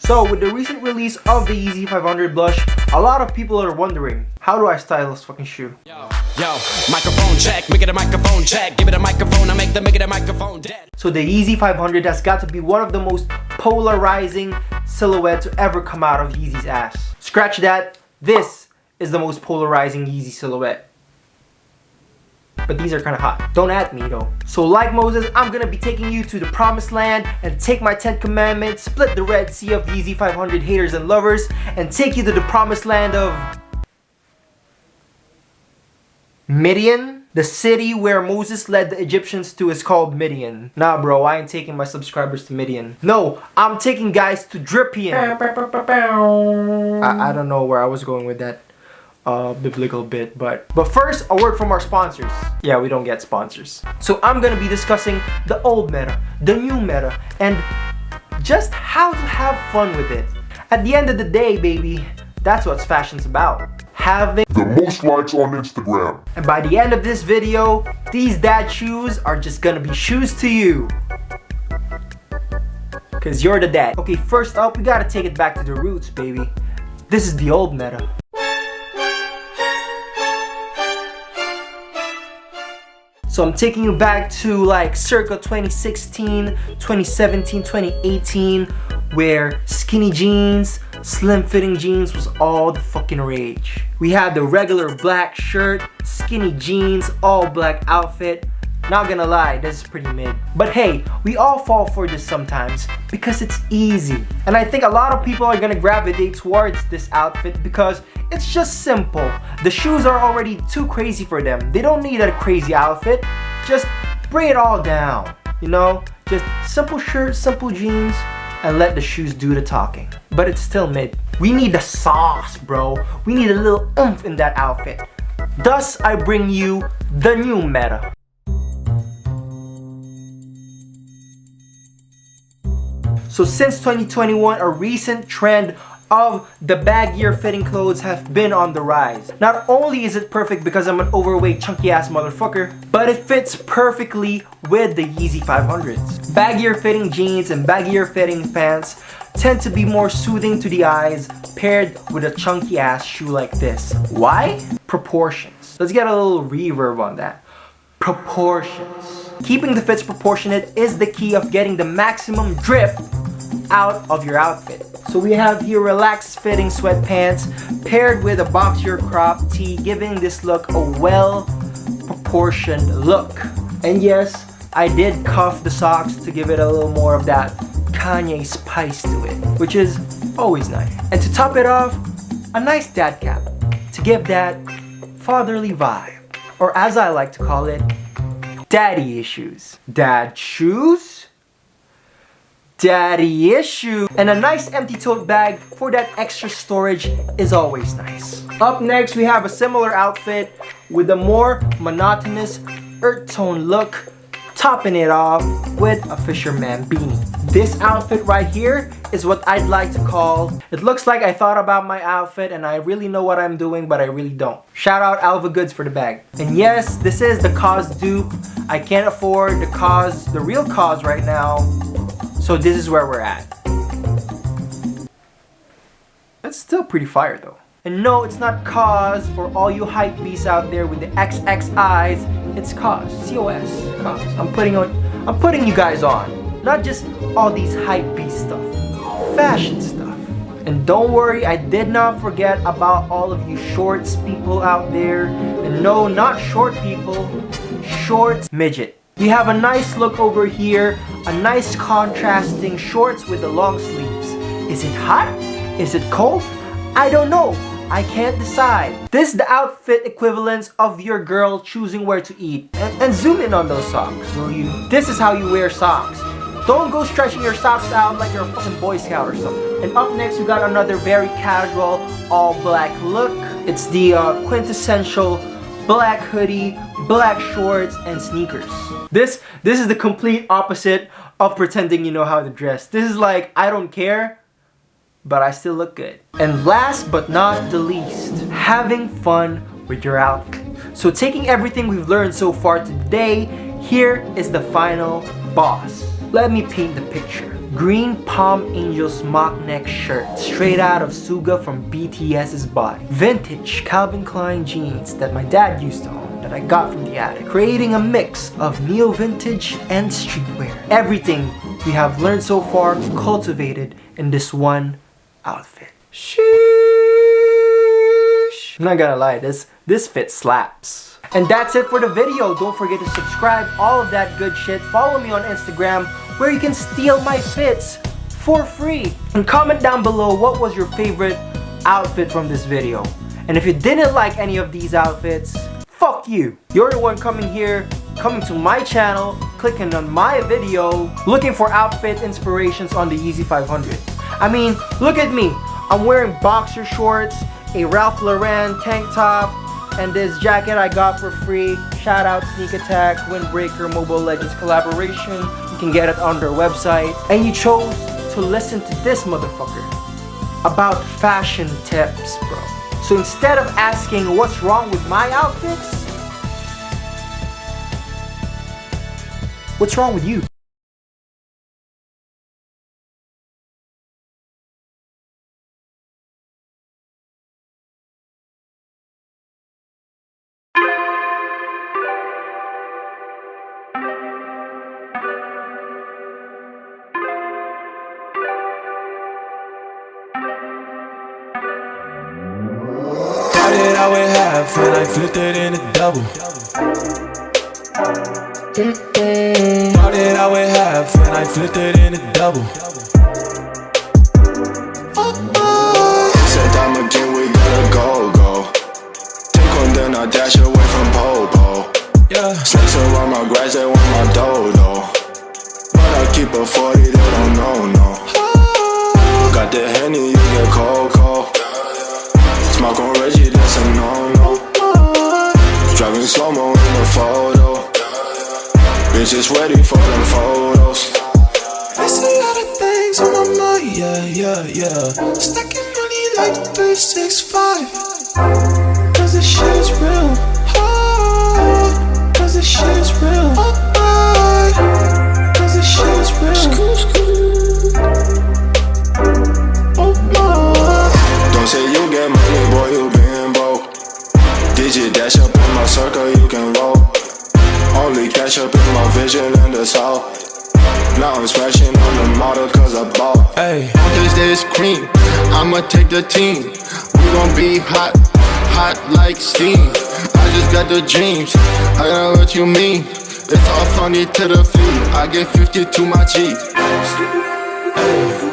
So with the recent release of the Yeezy 500 blush, a lot of people are wondering, how do I style this fucking shoe? Yo, microphone check, make it a microphone check, give it a microphone, I make it a microphone dead. So the Yeezy 500 has got to be one of the most polarizing silhouettes to ever come out of Yeezy's ass. Scratch that, this is the most polarizing Yeezy silhouette. But these are kind of hot. Don't at me though. So like Moses, I'm gonna be taking you to the promised land and take my 10 commandments, split the Red Sea of Yeezy 500 haters and lovers, and take you to the promised land of Midian. The city where Moses led the Egyptians to is called Midian. Nah bro, I ain't taking my subscribers to Midian. No, I'm taking guys to Dripian. I don't know where I was going with that biblical bit, but first a word from our sponsors. Yeah, we don't get sponsors. So I'm gonna be discussing the old meta, the new meta, and just how to have fun with it. At the end of the day, baby, that's what fashion's about. Having the most likes on Instagram. And by the end of this video, these dad shoes are just gonna be shoes to you. Cause you're the dad. Okay, first up, we gotta take it back to the roots, baby. This is the old meta. So I'm taking you back to like circa 2016, 2017, 2018, where skinny jeans, slim fitting jeans was all the fucking rage. We had the regular black shirt, skinny jeans, all black outfit. Not gonna lie, this is pretty mid. But hey, we all fall for this sometimes because it's easy. And I think a lot of people are gonna gravitate towards this outfit because it's just simple. The shoes are already too crazy for them. They don't need a crazy outfit. Just bring it all down. You know, just simple shirt, simple jeans, and let the shoes do the talking. But it's still mid. We need the sauce, bro. We need a little oomph in that outfit. Thus, I bring you the new meta. So since 2021, a recent trend of the baggier fitting clothes have been on the rise. Not only is it perfect because I'm an overweight chunky ass motherfucker, but it fits perfectly with the Yeezy 500s. Baggier fitting jeans and baggier fitting pants tend to be more soothing to the eyes paired with a chunky ass shoe like this. Why? Proportions. Let's get a little reverb on that. Proportions. Keeping the fits proportionate is the key of getting the maximum drip out of your outfit. So we have here relaxed fitting sweatpants paired with a boxier crop tee, giving this look a well proportioned look. And yes, I did cuff the socks to give it a little more of that Kanye spice to it, which is always nice. And to top it off, a nice dad cap to give that fatherly vibe, or as I like to call it, daddy issues. Dad shoes? Daddy issue. And a nice empty tote bag for that extra storage is always nice. Up next, we have a similar outfit with a more monotonous earth tone look, topping it off with a fisherman beanie. This outfit right here is what I'd like to call, it looks like I thought about my outfit and I really know what I'm doing, but I really don't. Shout out Alva Goods for the bag. And yes, this is the cause dupe. I can't afford the real cause right now. So this is where we're at. That's still pretty fire though. And no, it's not cause for all you hype beasts out there with the XX eyes. It's cause. COS. Cause. I'm putting you guys on. Not just all these hype beast stuff. Fashion stuff. And don't worry, I did not forget about all of you shorts people out there. And no, not short people. Short midget. We have a nice look over here, a nice contrasting shorts with the long sleeves. Is it hot? Is it cold? I don't know. I can't decide. This is the outfit equivalence of your girl choosing where to eat. And zoom in on those socks, will you? This is how you wear socks. Don't go stretching your socks out like you're a fucking Boy Scout or something. And up next, we got another very casual, all black look. It's the quintessential black hoodie, black shorts, and sneakers. This is the complete opposite of pretending you know how to dress. This is like, I don't care, but I still look good. And last but not the least, having fun with your outfit. So taking everything we've learned so far today, here is the final boss. Let me paint the picture. green Palm Angels mock neck shirt straight out of Suga from BTS's body. Vintage Calvin Klein jeans that my dad used to own that I got from the attic. Creating a mix of neo-vintage and streetwear. Everything we have learned so far cultivated in this one outfit. Sheesh. I'm not gonna lie, this fit slaps. And that's it for the video. Don't forget to subscribe, all of that good shit. Follow me on Instagram where you can steal my fits for free. And comment down below what was your favorite outfit from this video. And if you didn't like any of these outfits, fuck you. You're the one coming here, coming to my channel, clicking on my video, looking for outfit inspirations on the Yeezy 500. I mean, look at me. I'm wearing boxer shorts, a Ralph Lauren tank top, and this jacket I got for free. Shout out Sneak Attack, Windbreaker, Mobile Legends collaboration. You can get it on their website. And you chose to listen to this motherfucker about fashion tips, bro. So instead of asking what's wrong with my outfits, what's wrong with you? Started out with half and I flipped it into double. Started out with half and I flipped it into double. Said time again, we gotta go. Take one, then I dash away from Popo. Yeah. Snakes around my grass, they want my dodo. But I keep a 40, they don't know, no. Got the Henny, you get cold. Smoke on Reggie, that's a no-no. Driving slow-mo in the photo. Bitches ready for them photos. I see all the things on my mind, yeah. Stacking money like 365. Cause this shit is real. Cause this shit is real. Cause this shit is real. Oh my. Don't say you get money, boy, you been broke. Digit dash up in my circle, you can roll. Only cash up in my vision in the south. Now I'm smashing on the model cause I bought. Hey, Cause this cream, I'ma take the team. We gon' be hot like steam. I just got the dreams, I know what you mean. It's all funny to the feet, I get 50 to my G. hey.